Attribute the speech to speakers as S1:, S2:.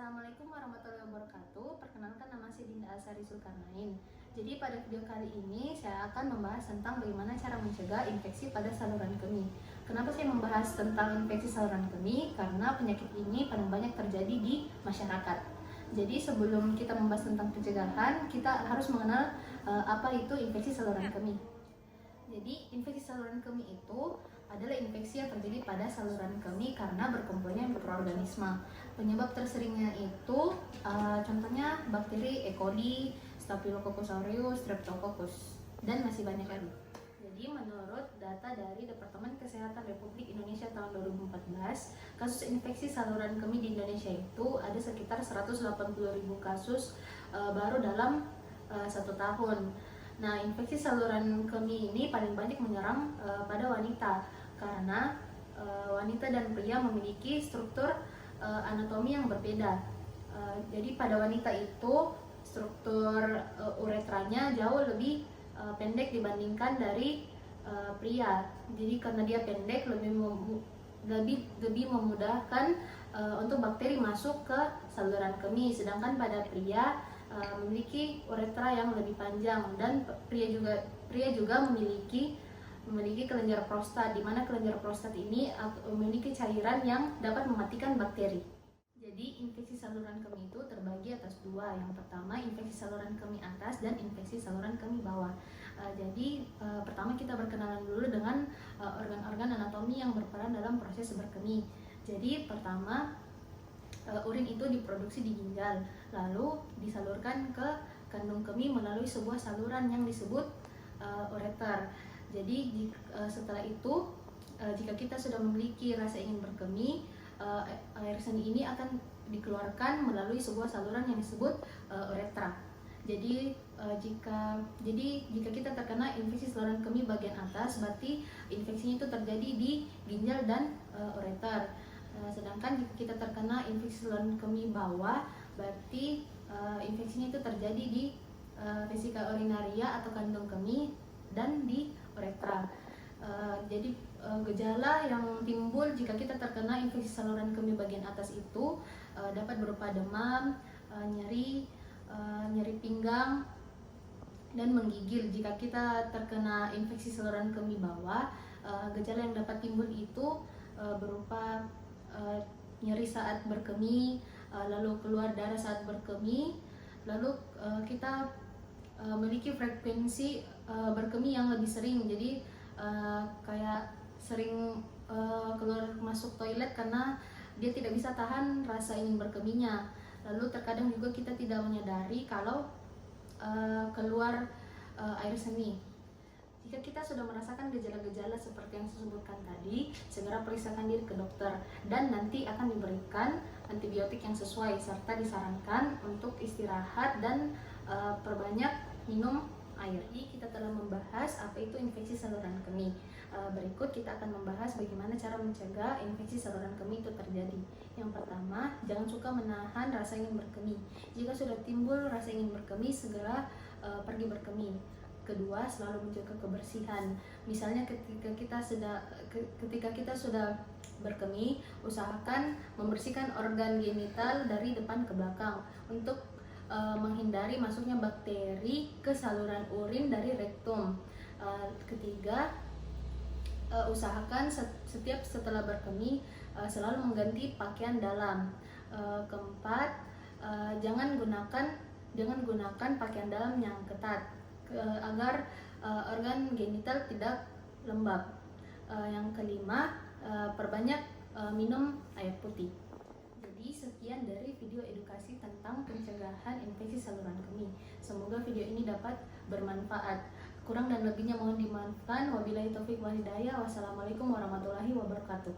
S1: Assalamualaikum warahmatullahi wabarakatuh. Perkenalkan, nama saya Dinda Asari Zulkarnain. Jadi pada video kali ini saya akan membahas tentang bagaimana cara mencegah infeksi pada saluran kemih. Kenapa saya membahas tentang infeksi saluran kemih? Karena penyakit ini paling banyak terjadi di masyarakat. Jadi sebelum kita membahas tentang pencegahan, kita harus mengenal apa itu infeksi saluran kemih. Jadi infeksi saluran kemih itu adalah infeksi yang terjadi pada saluran kemih karena berkumpulnya mikroorganisme. Penyebab terseringnya itu contohnya bakteri E. coli, Staphylococcus aureus, Streptococcus, dan masih banyak lagi. Jadi menurut data dari Departemen Kesehatan Republik Indonesia tahun 2014, kasus infeksi saluran kemih di Indonesia itu ada sekitar 180.000 kasus baru dalam 1 tahun. Nah, infeksi saluran kemih ini paling banyak menyerang pada wanita karena wanita dan pria memiliki struktur anatomi yang berbeda. Jadi pada wanita itu struktur uretranya jauh lebih pendek dibandingkan dari pria. Jadi karena dia pendek lebih memudahkan untuk bakteri masuk ke saluran kemih, sedangkan pada pria memiliki uretra yang lebih panjang, dan pria juga memiliki kelenjar prostat, di mana kelenjar prostat ini memiliki cairan yang dapat mematikan bakteri. Jadi infeksi saluran kemih itu terbagi atas dua. Yang pertama infeksi saluran kemih atas dan infeksi saluran kemih bawah. Pertama kita berkenalan dulu dengan organ-organ anatomi yang berperan dalam proses berkemih. Jadi pertama, urin itu diproduksi di ginjal, lalu disalurkan ke kandung kemih melalui sebuah saluran yang disebut ureter. Jadi setelah itu, jika kita sudah memiliki rasa ingin berkemih, air seni ini akan dikeluarkan melalui sebuah saluran yang disebut uretra. Jadi jika kita terkena infeksi saluran kemih bagian atas, berarti infeksinya itu terjadi di ginjal dan ureter. Sedangkan jika kita terkena infeksi saluran kemih bawah, berarti infeksinya itu terjadi di vesika urinaria atau kandung kemih dan di uretra. Jadi gejala yang timbul jika kita terkena infeksi saluran kemih bagian atas itu dapat berupa demam, nyeri pinggang, dan menggigil. Jika kita terkena infeksi saluran kemih bawah, gejala yang dapat timbul itu berupa nyeri saat berkemih, lalu keluar darah saat berkemih, lalu kita memiliki frekuensi berkemih yang lebih sering. Jadi kayak sering keluar masuk toilet karena dia tidak bisa tahan rasa ingin berkemihnya. Lalu terkadang juga kita tidak menyadari kalau keluar air seni. Jika kita sudah merasakan gejala-gejala seperti yang saya sebutkan tadi, segera periksakan diri ke dokter dan nanti akan diberikan antibiotik yang sesuai, serta disarankan untuk istirahat dan perbanyak minum air. Jadi kita telah membahas apa itu infeksi saluran kemih. Berikut kita akan membahas bagaimana cara mencegah infeksi saluran kemih itu terjadi. Yang pertama, jangan suka menahan rasa ingin berkemih. Jika sudah timbul rasa ingin berkemih, segera pergi berkemih. Kedua, selalu menjaga kebersihan. Misalnya ketika kita sudah berkemih, usahakan membersihkan organ genital dari depan ke belakang untuk menghindari masuknya bakteri ke saluran urin dari rektum. Ketiga, usahakan setiap setelah berkemih selalu mengganti pakaian dalam. Keempat, jangan gunakan pakaian dalam yang ketat agar organ genital tidak lembab. Yang kelima, perbanyak minum air putih. Jadi sekian dari video edukasi tentang pencegahan infeksi saluran kemih. Semoga video ini dapat bermanfaat. Kurang dan lebihnya mohon dimaafkan. Wabillahi taufik wal hidayah. Wassalamualaikum warahmatullahi wabarakatuh.